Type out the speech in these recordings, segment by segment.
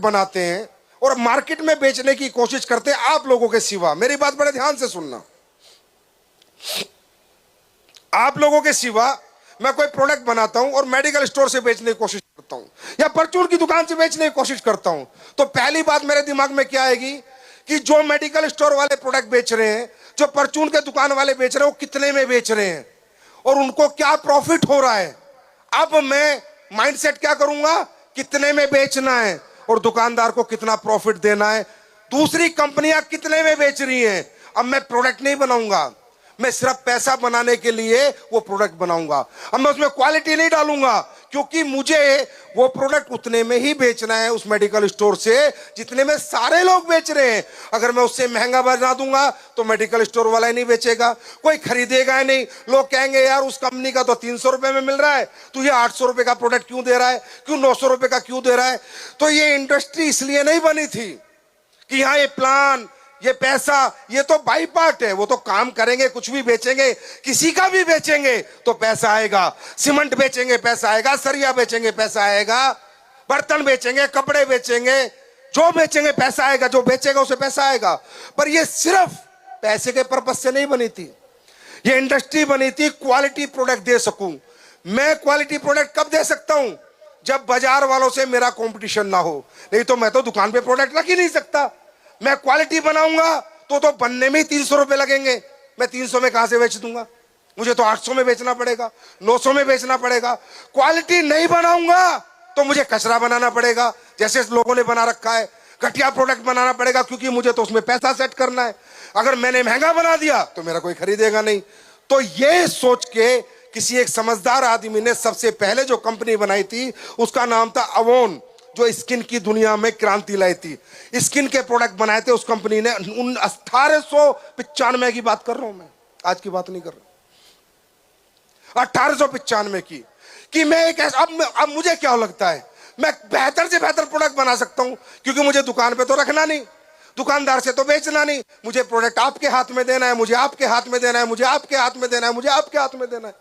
बनाते हैं और मार्केट में बेचने की कोशिश करते हैं आप लोगों के सिवा। मेरी बात बड़े ध्यान से सुनना। आप लोगों के सिवा मैं कोई प्रोडक्ट बनाता हूं और मेडिकल स्टोर से बेचने की कोशिश करता हूं या परचून की दुकान से बेचने की कोशिश करता हूं, तो पहली बात मेरे दिमाग में क्या आएगी कि जो मेडिकल स्टोर वाले प्रोडक्ट बेच रहे हैं, जो परचून के दुकान वाले बेच रहे हैं, वो कितने में बेच रहे हैं और उनको क्या प्रॉफिट हो रहा है। अब मैं माइंडसेट क्या करूंगा, कितने में बेचना है और दुकानदार को कितना प्रॉफिट देना है। दूसरी कंपनियां कितने में बेच रही हैं, अब मैं प्रोडक्ट नहीं बनाऊंगा, मैं सिर्फ पैसा बनाने के लिए वो प्रोडक्ट बनाऊंगा। अब मैं उसमें क्वालिटी नहीं डालूंगा, क्योंकि मुझे वो प्रोडक्ट उतने में ही बेचना है उस मेडिकल स्टोर से जितने में सारे लोग बेच रहे हैं। अगर मैं उससे महंगा बना दूंगा तो मेडिकल स्टोर वाला ही नहीं बेचेगा, कोई खरीदेगा ही नहीं। लोग कहेंगे यार उस कंपनी का तो 300 रुपए में मिल रहा है, तू ये 800 रुपए का प्रोडक्ट क्यों दे रहा है, क्यों 900 रुपए का क्यों दे रहा है। तो ये इंडस्ट्री इसलिए नहीं बनी थी कि यहाँ ये प्लान, ये पैसा, ये तो बाई पार्ट है। वो तो काम करेंगे, कुछ भी बेचेंगे, किसी का भी बेचेंगे तो पैसा आएगा। सीमेंट बेचेंगे पैसा आएगा, सरिया बेचेंगे पैसा आएगा, बर्तन बेचेंगे, कपड़े बेचेंगे, जो बेचेंगे पैसा आएगा, जो बेचेगा उसे पैसा आएगा। पर ये सिर्फ पैसे के पर्पज से नहीं बनी थी, ये इंडस्ट्री बनी थी क्वालिटी प्रोडक्ट दे सकूं। मैं क्वालिटी प्रोडक्ट कब दे सकता हूं, जब बाजार वालों से मेरा कंपटीशन ना हो। नहीं तो मैं तो दुकान पे प्रोडक्ट रख ही नहीं सकता। मैं क्वालिटी बनाऊंगा तो बनने में ही 300 रुपए लगेंगे, मैं 300 में कहां से बेच दूंगा, मुझे तो 800 में बेचना पड़ेगा, 900 में बेचना पड़ेगा। क्वालिटी नहीं बनाऊंगा तो मुझे कचरा बनाना पड़ेगा, जैसे लोगों ने बना रखा है, घटिया प्रोडक्ट बनाना पड़ेगा, क्योंकि मुझे तो उसमें पैसा सेट करना है। अगर मैंने महंगा बना दिया तो मेरा कोई खरीदेगा नहीं। तो ये सोच के किसी एक समझदार आदमी ने सबसे पहले जो कंपनी बनाई थी उसका नाम था अवोन, जो स्किन की दुनिया में क्रांति लाई थी। स्किन के प्रोडक्ट बनाए थे उस कंपनी ने 1895 की बात कर रहा हूं मैं, आज की बात नहीं कर रहा, 1895 की। कि मैं एक अब मुझे क्या लगता है, मैं बेहतर से बेहतर प्रोडक्ट बना सकता हूं, क्योंकि मुझे दुकान पे तो रखना नहीं, दुकानदार से तो बेचना नहीं, मुझे प्रोडक्ट आपके हाथ में देना है, मुझे आपके हाथ में देना है, मुझे आपके हाथ में देना है, मुझे आपके हाथ में देना है।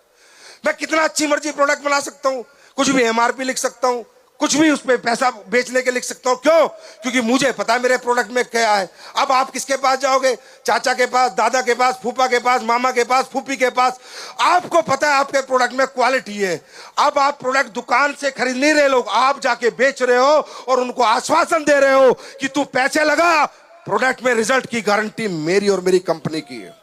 मैं कितना अच्छी मर्जी प्रोडक्ट बना सकता हूं, कुछ भी एमआरपी लिख सकता हूं, कुछ भी उस पे पैसा बेचने के लिख सकता हूं। क्यों? क्योंकि मुझे पता है मेरे प्रोडक्ट में क्या है। अब आप किसके पास जाओगे, चाचा के पास, दादा के पास, फूफा के पास, मामा के पास, फूफी के पास, आपको पता है आपके प्रोडक्ट में क्वालिटी है। अब आप प्रोडक्ट दुकान से खरीद नहीं रहे लोग, आप जाके बेच रहे हो और उनको आश्वासन दे रहे हो कि तू पैसे लगा, प्रोडक्ट में रिजल्ट की गारंटी मेरी और मेरी कंपनी की है।